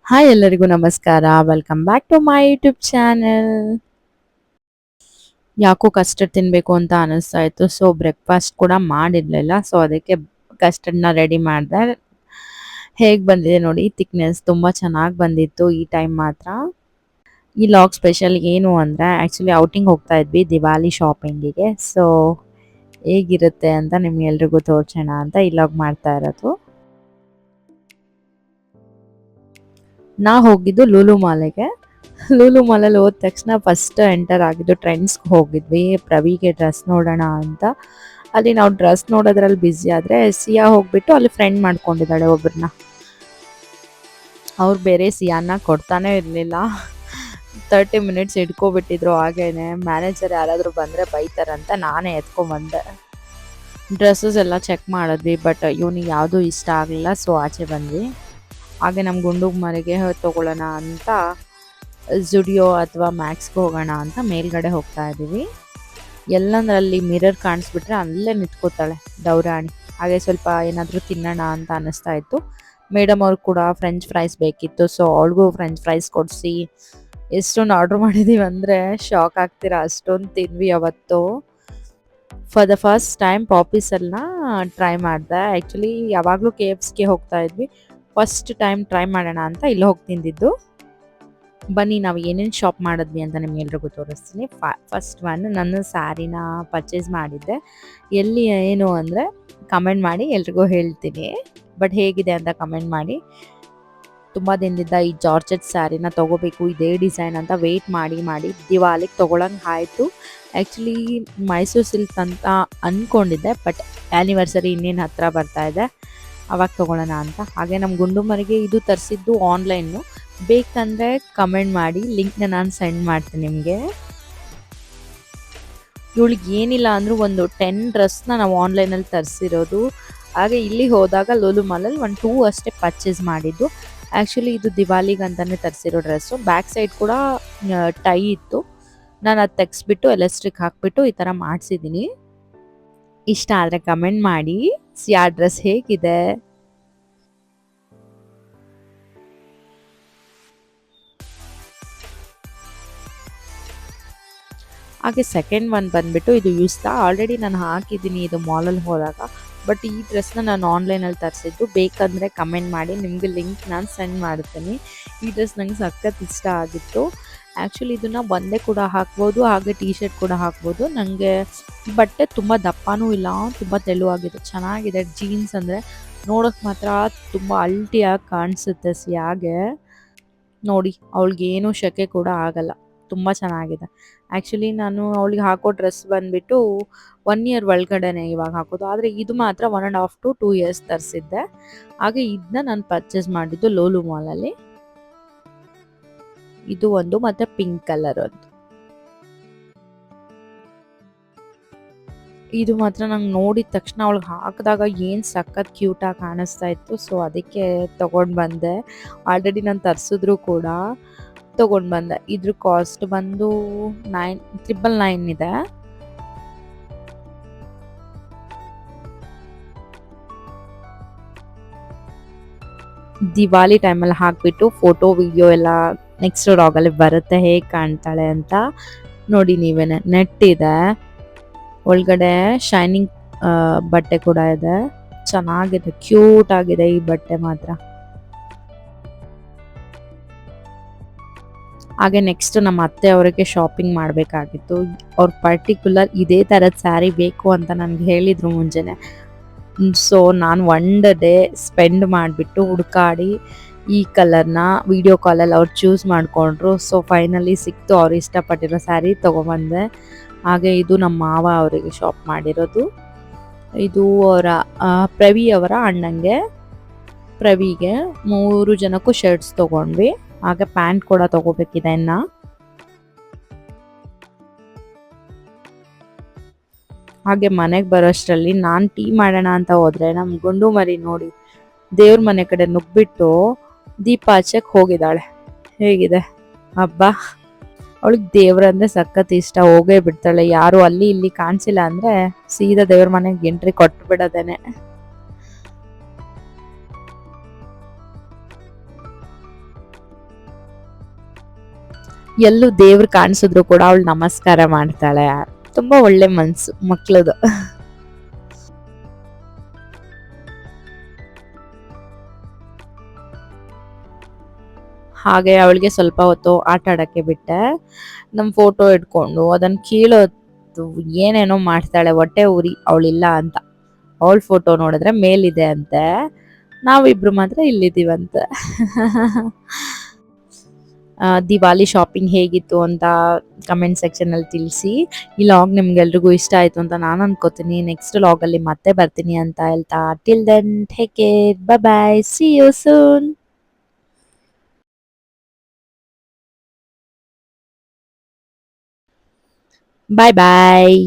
Hi ಎಲ್ಲರಿಗೂ ನಮಸ್ಕಾರ. Welcome back to my YouTube channel. ಯಾಕೋ ಕಸ್ಟರ್ಡ್ ತಿನ್ನಬೇಕು ಅಂತ ಅನಿಸ್ತಾ ಇತ್ತು. ಸೊ ಬ್ರೇಕ್ಫಾಸ್ಟ್ ಕೂಡ ಮಾಡಿರಲಿಲ್ಲ. ಸೊ ಅದಕ್ಕೆ ಕಸ್ಟರ್ಡ್ನ ರೆಡಿ ಮಾಡಿದೆ. ಹೇಗೆ ಬಂದಿದೆ ನೋಡಿ, ಥಿಕ್ನೆಸ್ ತುಂಬ ಚೆನ್ನಾಗಿ ಬಂದಿತ್ತು ಈ ಟೈಮ್ ಮಾತ್ರ. ಈ ಲಾಗ್ ಸ್ಪೆಷಲ್ ಏನು ಅಂದರೆ, ಆ್ಯಕ್ಚುಲಿ ಔಟಿಂಗ್ ಹೋಗ್ತಾ ಇದ್ವಿ ದಿವಾಲಿ ಶಾಪಿಂಗಿಗೆ. ಸೊ ಹೇಗಿರುತ್ತೆ ಅಂತ ನಿಮ್ಗೆಲ್ರಿಗೂ ತೋರ್ಸೋಣ ಅಂತ ಈ ಲಾಗ್ ಮಾಡ್ತಾ ಇರೋದು. ನಾ ಹೋಗಿದ್ದು ಲೂಲು ಮಾಲಿಗೆ. ಲೂಲು ಮಾಲಲ್ಲಿ ಹೋದ ತಕ್ಷಣ ಫಸ್ಟ್ ಎಂಟರ್ ಆಗಿದ್ದು ಟ್ರೆಂಡ್ಸ್ಗೆ ಹೋಗಿದ್ವಿ ಪ್ರವಿಗೆ ಡ್ರೆಸ್ ನೋಡೋಣ ಅಂತ. ಅಲ್ಲಿ ನಾವು ಡ್ರೆಸ್ ನೋಡೋದ್ರಲ್ಲಿ ಬ್ಯುಸಿ ಆದರೆ ಸಿಯಾ ಹೋಗ್ಬಿಟ್ಟು ಅಲ್ಲಿ ಫ್ರೆಂಡ್ ಮಾಡ್ಕೊಂಡಿದ್ದಾಳೆ ಒಬ್ಬರನ್ನ. ಅವ್ರು ಬೇರೆ ಸಿಯಾನ ಕೊಡ್ತಾನೆ ಇರಲಿಲ್ಲ. 30 ಮಿನಿಟ್ಸ್ ಇಟ್ಕೊಬಿಟ್ಟಿದ್ರು. ಹಾಗೇನೆ ಮ್ಯಾನೇಜರ್ ಯಾರಾದರೂ ಬಂದರೆ ಬೈತಾರಂತ ನಾನೇ ಎತ್ಕೊಂಡ್ಬಂದೆ. ಡ್ರೆಸ್ಸಸ್ ಎಲ್ಲ ಚೆಕ್ ಮಾಡಿದ್ವಿ, ಬಟ್ ಇವನಿಗೆ ಯಾವುದೂ ಇಷ್ಟ ಆಗಲಿಲ್ಲ. ಸೊ ಆಚೆ ಬಂದ್ವಿ. ಹಾಗೆ ನಮ್ಮ ಗುಂಡು ಮರಿಗೆ ತೊಗೊಳ್ಳೋಣ ಅಂತ ಜುಡಿಯೋ ಅಥವಾ ಮ್ಯಾಕ್ಸ್ಗೆ ಹೋಗೋಣ ಅಂತ ಮೇಲ್ಗಡೆ ಹೋಗ್ತಾ ಇದ್ದೀವಿ. ಎಲ್ಲಂದ್ರಲ್ಲಿ ಮಿರರ್ ಕಾಣಿಸ್ಬಿಟ್ರೆ ಅಲ್ಲೇ ನಿಂತ್ಕೋತಾಳೆ ದೌರಾಣಿ. ಹಾಗೆ ಸ್ವಲ್ಪ ಏನಾದರೂ ತಿನ್ನೋಣ ಅಂತ ಅನ್ನಿಸ್ತಾ ಇತ್ತು. ಮೇಡಮ್ ಅವ್ರು ಕೂಡ ಫ್ರೆಂಚ್ ಫ್ರೈಸ್ ಬೇಕಿತ್ತು. ಸೊ ಅವಳಿಗೂ ಫ್ರೆಂಚ್ ಫ್ರೈಸ್ ಕೊಡಿಸಿ ಎಷ್ಟೊಂದು ಆರ್ಡ್ರ್ ಮಾಡಿದ್ದೀವಿ ಅಂದರೆ ಶಾಕ್ ಆಗ್ತೀರಾ, ಅಷ್ಟೊಂದು ತಿಂದ್ವಿ ಅವತ್ತು. ಫಾರ್ ದ ಫಸ್ಟ್ ಟೈಮ್ ಪಾಪೀಸನ್ನ ಟ್ರೈ ಮಾಡಿದೆ. ಆ್ಯಕ್ಚುಲಿ ಯಾವಾಗಲೂ KFCಗೆ ಹೋಗ್ತಾ ಇದ್ವಿ. ಫಸ್ಟ್ ಟೈಮ್ ಟ್ರೈ ಮಾಡೋಣ ಅಂತ ಇಲ್ಲಿ ಹೋಗಿ ತಿಂದಿದ್ದು. ಬನ್ನಿ ನಾವು ಏನೇನು ಶಾಪ್ ಮಾಡಿದ್ವಿ ಅಂತ ನಿಮ್ಗೆಲ್ರಿಗೂ ತೋರಿಸ್ತೀನಿ. ಫಸ್ಟ್ ನನ್ನ ಸ್ಯಾರಿನ ಪರ್ಚೇಸ್ ಮಾಡಿದ್ದೆ. ಎಲ್ಲಿ ಏನು ಅಂದರೆ ಕಮೆಂಟ್ ಮಾಡಿ, ಎಲ್ರಿಗೂ ಹೇಳ್ತೀನಿ. ಬಟ್ ಹೇಗಿದೆ ಅಂತ ಕಮೆಂಟ್ ಮಾಡಿ. ತುಂಬ ದಿನದಿಂದ ಈ ಜಾರ್ಜೆಟ್ ಸ್ಯಾರಿನ ತೊಗೋಬೇಕು, ಇದೇ ಡಿಸೈನ್ ಅಂತ ವೆಯ್ಟ್ ಮಾಡಿ ದಿವಾಲಿಗೆ ತೊಗೊಳಂಗೆ ಆಯಿತು. ಆ್ಯಕ್ಚುಲಿ ಮೈಸೂರು ಸಿಲ್ಕ್ ಅಂತ ಅಂದ್ಕೊಂಡಿದ್ದೆ, ಬಟ್ ಆ್ಯನಿವರ್ಸರಿ ಇನ್ನೇನು ಹತ್ತಿರ ಬರ್ತಾಯಿದೆ, ಅವಾಗ ತೊಗೊಳ್ಳೋಣ ಅಂತ. ಹಾಗೆ ನಮ್ಮ ಗುಂಡು ಮರಿಗೆ ಇದು ತರಿಸಿದ್ದು ಆನ್ಲೈನು. ಬೇಕಂದರೆ ಕಮೆಂಟ್ ಮಾಡಿ, ಲಿಂಕ್ನ ನಾನು ಸೆಂಡ್ ಮಾಡ್ತೀನಿ ನಿಮಗೆ. ಇವಳಿಗೆ ಏನಿಲ್ಲ ಅಂದರೂ ಒಂದು 10 ಡ್ರೆಸ್ನ ನಾವು ಆನ್ಲೈನಲ್ಲಿ ತರಿಸಿರೋದು. ಹಾಗೆ ಇಲ್ಲಿ ಹೋದಾಗ ಲೂಲು ಮಾಲಲ್ಲಿ 1-2 ಅಷ್ಟೇ ಪರ್ಚೇಸ್ ಮಾಡಿದ್ದು. ಆ್ಯಕ್ಚುಲಿ ಇದು ದಿವಾಲಿಗೆ ಅಂತಲೇ ತರಿಸಿರೋ ಡ್ರೆಸ್ಸು. ಬ್ಯಾಕ್ ಸೈಡ್ ಕೂಡ ಟೈ ಇತ್ತು. ನಾನು ಅದು ತೆಗೆಸ್ಬಿಟ್ಟು ಎಲಾಸ್ಟಿಕ್ ಹಾಕಿಬಿಟ್ಟು ಈ ಥರ ಮಾಡಿಸಿದ್ದೀನಿ. ಇಷ್ಟ ಆದರೆ ಕಮೆಂಟ್ ಮಾಡಿ. ಆ ಡ್ರೆಸ್ ಹೇಗಿದೆ? ಹಾಗೆ ಸೆಕೆಂಡ್ ಒನ್ ಬಂದುಬಿಟ್ಟು ಇದು ಯೂಸ್ತಾ ಆಲ್ರೆಡಿ ನಾನು ಹಾಕಿದ್ದೀನಿ ಇದು ಮಾಲಲ್ಲಿ ಹೋದಾಗ. ಬಟ್ ಈ ಡ್ರೆಸ್ನ ನಾನು ಆನ್ಲೈನಲ್ಲಿ ತರಿಸಿದ್ದು. ಬೇಕಂದರೆ ಕಮೆಂಟ್ ಮಾಡಿ, ನಿಮಗೆ ಲಿಂಕ್ ನಾನು ಸೆಂಡ್ ಮಾಡ್ತೀನಿ. ಈ ಡ್ರೆಸ್ ನಂಗೆ ಸಖತ್ ಇಷ್ಟ ಆಗಿತ್ತು. ಆ್ಯಕ್ಚುಲಿ ಇದನ್ನು ಒಂದೇ ಕೂಡ ಹಾಕ್ಬೋದು, ಹಾಗೆ ಟೀ ಶರ್ಟ್ ಕೂಡ ಹಾಕ್ಬೋದು. ನನಗೆ ಬಟ್ಟೆ ತುಂಬ ದಪ್ಪನೂ ಇಲ್ಲ, ತುಂಬ ತೆಳುವಾಗಿದೆ, ಚೆನ್ನಾಗಿದೆ. ಜೀನ್ಸ್ ಅಂದರೆ ನೋಡೋಕ್ಕೆ ಮಾತ್ರ ತುಂಬ ಅಲ್ಟಿಯಾಗಿ ಕಾಣಿಸುತ್ತೆ ಸಿಯಾಗೆ. ನೋಡಿ ಅವಳಿಗೇನು ಶೆಕೆ ಕೂಡ ಆಗಲ್ಲ, ತುಂಬ ಚೆನ್ನಾಗಿದೆ. ಆ್ಯಕ್ಚುಲಿ ನಾನು ಅವಳಿಗೆ ಹಾಕೋ ಡ್ರೆಸ್ ಬಂದುಬಿಟ್ಟು 1 ಇಯರ್ ಒಳಗಡೆನೆ ಇವಾಗ ಹಾಕೋದು. ಆದರೆ ಇದು ಮಾತ್ರ 1.5 to 2 years ತರಿಸಿದ್ದೆ. ಹಾಗೆ ಇದನ್ನ ನಾನು ಪರ್ಚೇಸ್ ಮಾಡಿದ್ದು ಲೂಲು ಮಾಲಲ್ಲಿ. ಇದು ಒಂದು, ಮತ್ತು ಪಿಂಕ್ ಕಲರ್ ಒಂದು. ಇದು ಮಾತ್ರ ನಂಗೆ ನೋಡಿದ ತಕ್ಷಣ ಅವಳಿಗೆ ಹಾಕಿದಾಗ ಏನು ಸಖತ್ ಕ್ಯೂಟಾಗಿ ಕಾಣಿಸ್ತಾ ಇತ್ತು. ಸೊ ಅದಕ್ಕೆ ತೊಗೊಂಡು ಬಂದೆ. ಆಲ್ರೆಡಿ ನಾನು ತರಿಸಿದ್ರು ಕೂಡ ತೊಗೊಂಡು ಬಂದೆ. ಇದ್ರ ಕಾಸ್ಟ್ ಬಂದು 999 ಇದೆ. ದಿವಾಲಿ ಟೈಮಲ್ಲಿ ಹಾಕಿಬಿಟ್ಟು ಫೋಟೋ ವಿಡಿಯೋ ಎಲ್ಲ ನೆಕ್ಸ್ಟ್ ರಾಗಲ್ಲಿ ಬರುತ್ತೆ ಹೇಗೆ ಕಾಣ್ತಾಳೆ ಅಂತ. ನೋಡಿ ನೀವೇನೆ, ನೆಟ್ ಇದೆ ಒಳಗಡೆ, ಶೈನಿಂಗ್ ಬಟ್ಟೆ ಕೂಡ ಇದೆ. ಚೆನ್ನಾಗಿದೆ, ಕ್ಯೂಟ್ ಆಗಿದೆ ಈ ಬಟ್ಟೆ ಮಾತ್ರ. ಹಾಗೆ ನೆಕ್ಸ್ಟ್ ನಮ್ಮ ಅತ್ತೆ ಅವರಿಗೆ ಶಾಪಿಂಗ್ ಮಾಡಬೇಕಾಗಿತ್ತು. ಅವ್ರು ಪರ್ಟಿಕ್ಯುಲರ್ ಇದೇ ಥರದ ಸ್ಯಾರಿ ಬೇಕು ಅಂತ ನನಗೆ ಹೇಳಿದರು ಮುಂಜಾನೆ. ಸೊ ನಾನು 1 ಡೇ ಸ್ಪೆಂಡ್ ಮಾಡಿಬಿಟ್ಟು ಹುಡುಕಾಡಿ ಈ ಕಲರ್ನ ವಿಡಿಯೋ ಕಾಲಲ್ಲಿ ಅವ್ರು ಚೂಸ್ ಮಾಡಿಕೊಂಡ್ರು. ಸೊ ಫೈನಲಿ ಸಿಕ್ತು, ಅವ್ರು ಇಷ್ಟಪಟ್ಟಿರೋ ಸ್ಯಾರಿ ತೊಗೊಂಬಂದೆ. ಹಾಗೆ ಇದು ನಮ್ಮ ಮಾವ ಅವರಿಗೆ ಶಾಪ್ ಮಾಡಿರೋದು. ಇದು ಅವರ ಪ್ರವಿ ಅವರ ಅಣ್ಣಂಗೆ, ಪ್ರವಿಗೆ 3 ಜನಕ್ಕೂ ಶರ್ಟ್ಸ್ ತೊಗೊಂಡ್ವಿ. ಹಾಗೆ ಪ್ಯಾಂಟ್ ಕೂಡ ತೊಗೋಬೇಕಿದೆ ಇನ್ನು. ಹಾಗೆ ಮನೆಗೆ ಬರೋಷ್ಟರಲ್ಲಿ ನಾನು ಟೀ ಮಾಡೋಣ ಅಂತ ಹೋದರೆ ನಮ್ಮ ಗುಂಡು ಮರಿ ನೋಡಿ ದೇವ್ರ ಮನೆ ಕಡೆ ನುಗ್ಬಿಟ್ಟು ದೀಪ ಹಚ್ಚಕ್ಕೆ ಹೋಗಿದ್ದಾಳೆ. ಹೇಗಿದೆ ಹಬ್ಬ? ಅವಳಿಗೆ ದೇವ್ರಂದ್ರೆ ಸಖತ್ ಇಷ್ಟ, ಹೋಗೇ ಬಿಡ್ತಾಳೆ. ಯಾರು ಅಲ್ಲಿ ಇಲ್ಲಿ ಕಾಣಿಸಿಲ್ಲ ಅಂದರೆ ಸೀದಾ ದೇವ್ರ ಮನೆಗೆ ಎಂಟ್ರಿ ಕೊಟ್ಟು ಬಿಡೋದೇನೆ. ಎಲ್ಲೂ ದೇವ್ರು ಕಾಣಿಸಿದ್ರು ಕೂಡ ಅವಳು ನಮಸ್ಕಾರ ಮಾಡ್ತಾಳೆ. ತುಂಬಾ ಒಳ್ಳೆ ಮನ್ಸು ಮಕ್ಳದು. ಹಾಗೆ ಅವಳಿಗೆ ಸ್ವಲ್ಪ ಹೊತ್ತು ಆಟ ಆಡಕ್ಕೆ ಬಿಟ್ಟೆ. ನಮ್ಮ ಫೋಟೋ ಇಟ್ಕೊಂಡು ಅದನ್ನ ಕೀಳೋದು ಏನೇನೋ ಮಾಡ್ತಾಳೆ, ಹೊಟ್ಟೆ ಉರಿ ಅವಳಿಲ್ಲ ಅಂತ. ಅವಳ ಫೋಟೋ ನೋಡಿದ್ರೆ ಮೇಲಿದೆ ಅಂತೆ, ನಾವಿಬ್ರು ಮಾತ್ರ ಇಲ್ಲಿದ್ದೀವಂತೆ. ದಿವಾಲಿ ಶಾಪಿಂಗ್ ಹೇಗಿತ್ತು ಅಂತ ಕಮೆಂಟ್ ಸೆಕ್ಷನಲ್ಲಿ ತಿಳಿಸಿ. ಈ ಲಾಗ್ ನಿಮ್ಗೆಲ್ರಿಗೂ ಇಷ್ಟ ಆಯಿತು ಅಂತ ನಾನು ಅನ್ಕೋತೀನಿ. ನೆಕ್ಸ್ಟ್ ಲಾಗಲ್ಲಿ ಮತ್ತೆ ಬರ್ತೀನಿ ಅಂತ ಹೇಳ್ತಾ, till then take care, bye bye, see you soon. Bye bye.